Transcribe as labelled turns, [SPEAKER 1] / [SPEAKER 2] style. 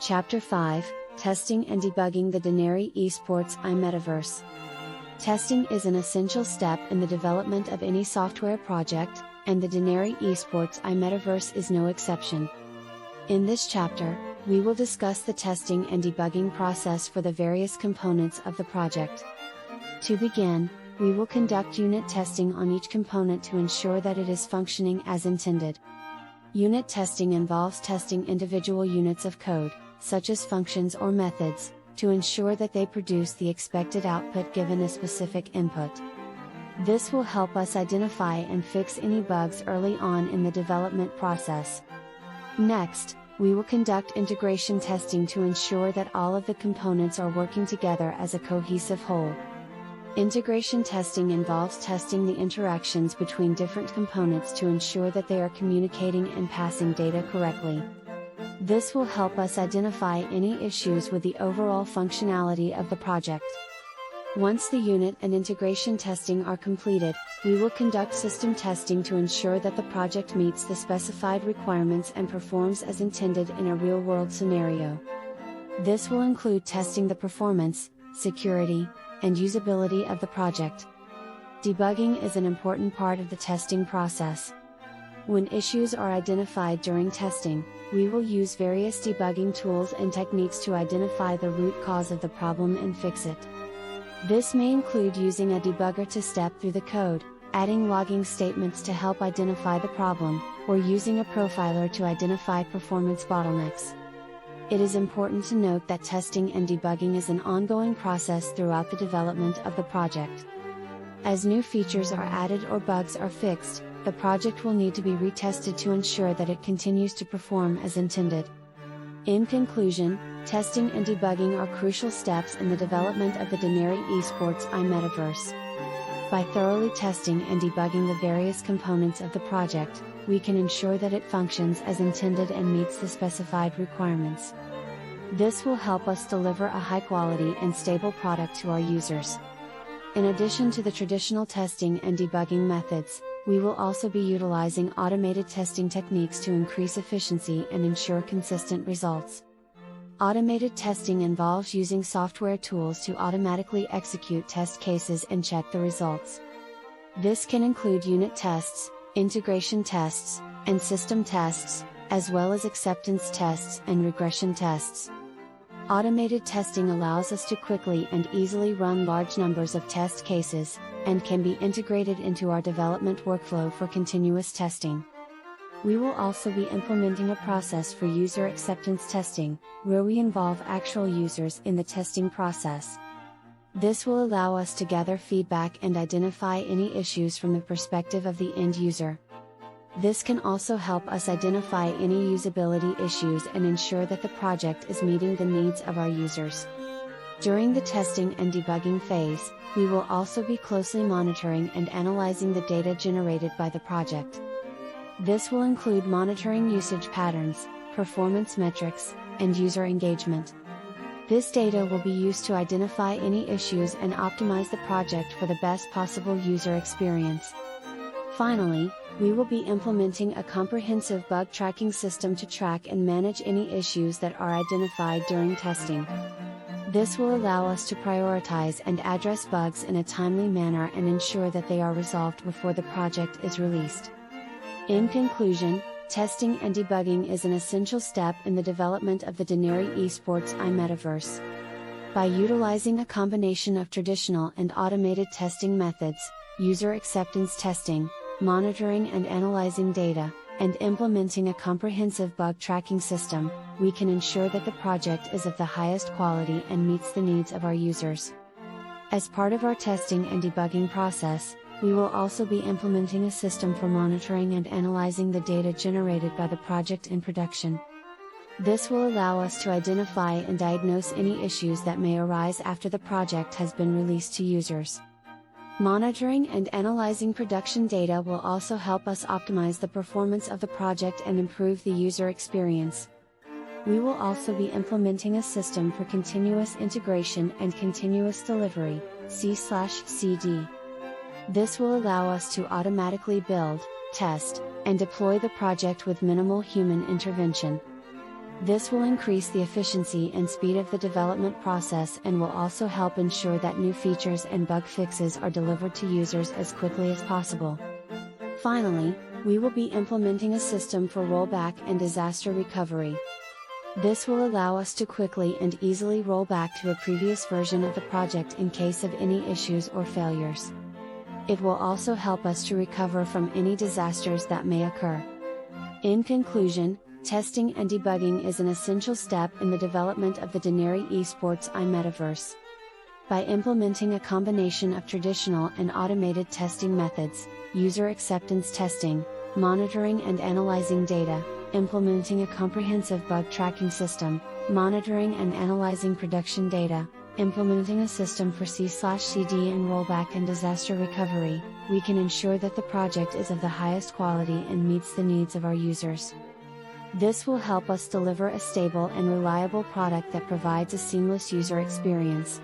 [SPEAKER 1] Chapter 5, Testing and Debugging the Denarii Esports Ai Metaverse. Testing is an essential step in the development of any software project, and the Denarii Esports Ai Metaverse is no exception. In this chapter, we will discuss the testing and debugging process for the various components of the project. To begin, we will conduct unit testing on each component to ensure that it is functioning as intended. Unit testing involves testing individual units of code, such as functions or methods, to ensure that they produce the expected output given a specific input. This will help us identify and fix any bugs early on in the development process. Next, we will conduct integration testing to ensure that all of the components are working together as a cohesive whole. Integration testing involves testing the interactions between different components to ensure that they are communicating and passing data correctly. This will help us identify any issues with the overall functionality of the project. Once the unit and integration testing are completed, we will conduct system testing to ensure that the project meets the specified requirements and performs as intended in a real-world scenario. This will include testing the performance, security, and usability of the project. Debugging is an important part of the testing process. When issues are identified during testing, we will use various debugging tools and techniques to identify the root cause of the problem and fix it. This may include using a debugger to step through the code, adding logging statements to help identify the problem, or using a profiler to identify performance bottlenecks. It is important to note that testing and debugging is an ongoing process throughout the development of the project. As new features are added or bugs are fixed, the project will need to be retested to ensure that it continues to perform as intended. In conclusion, testing and debugging are crucial steps in the development of the Denarii Esports Ai Metaverse. By thoroughly testing and debugging the various components of the project, we can ensure that it functions as intended and meets the specified requirements. This will help us deliver a high-quality and stable product to our users. In addition to the traditional testing and debugging methods, we will also be utilizing automated testing techniques to increase efficiency and ensure consistent results. Automated testing involves using software tools to automatically execute test cases and check the results. This can include unit tests, integration tests, and system tests, as well as acceptance tests and regression tests. Automated testing allows us to quickly and easily run large numbers of test cases, and can be integrated into our development workflow for continuous testing. We will also be implementing a process for user acceptance testing, where we involve actual users in the testing process. This will allow us to gather feedback and identify any issues from the perspective of the end user. This can also help us identify any usability issues and ensure that the project is meeting the needs of our users. During the testing and debugging phase, we will also be closely monitoring and analyzing the data generated by the project. This will include monitoring usage patterns, performance metrics, and user engagement. This data will be used to identify any issues and optimize the project for the best possible user experience. Finally, we will be implementing a comprehensive bug tracking system to track and manage any issues that are identified during testing. This will allow us to prioritize and address bugs in a timely manner and ensure that they are resolved before the project is released. In conclusion, testing and debugging is an essential step in the development of the Denarii Esports Ai Metaverse. By utilizing a combination of traditional and automated testing methods, user acceptance testing, monitoring and analyzing data, and implementing a comprehensive bug tracking system, we can ensure that the project is of the highest quality and meets the needs of our users. As part of our testing and debugging process, we will also be implementing a system for monitoring and analyzing the data generated by the project in production. This will allow us to identify and diagnose any issues that may arise after the project has been released to users. Monitoring and analyzing production data will also help us optimize the performance of the project and improve the user experience. We will also be implementing a system for continuous integration and continuous delivery, C/CD. This will allow us to automatically build, test, and deploy the project with minimal human intervention. This will increase the efficiency and speed of the development process and will also help ensure that new features and bug fixes are delivered to users as quickly as possible. Finally, we will be implementing a system for rollback and disaster recovery. This will allow us to quickly and easily roll back to a previous version of the project in case of any issues or failures. It will also help us to recover from any disasters that may occur. In conclusion, testing and debugging is an essential step in the development of the Denarii Esports Ai Metaverse. By implementing a combination of traditional and automated testing methods, user acceptance testing, monitoring and analyzing data, implementing a comprehensive bug tracking system, monitoring and analyzing production data, implementing a system for C/CD and rollback and disaster recovery, we can ensure that the project is of the highest quality and meets the needs of our users. This will help us deliver a stable and reliable product that provides a seamless user experience.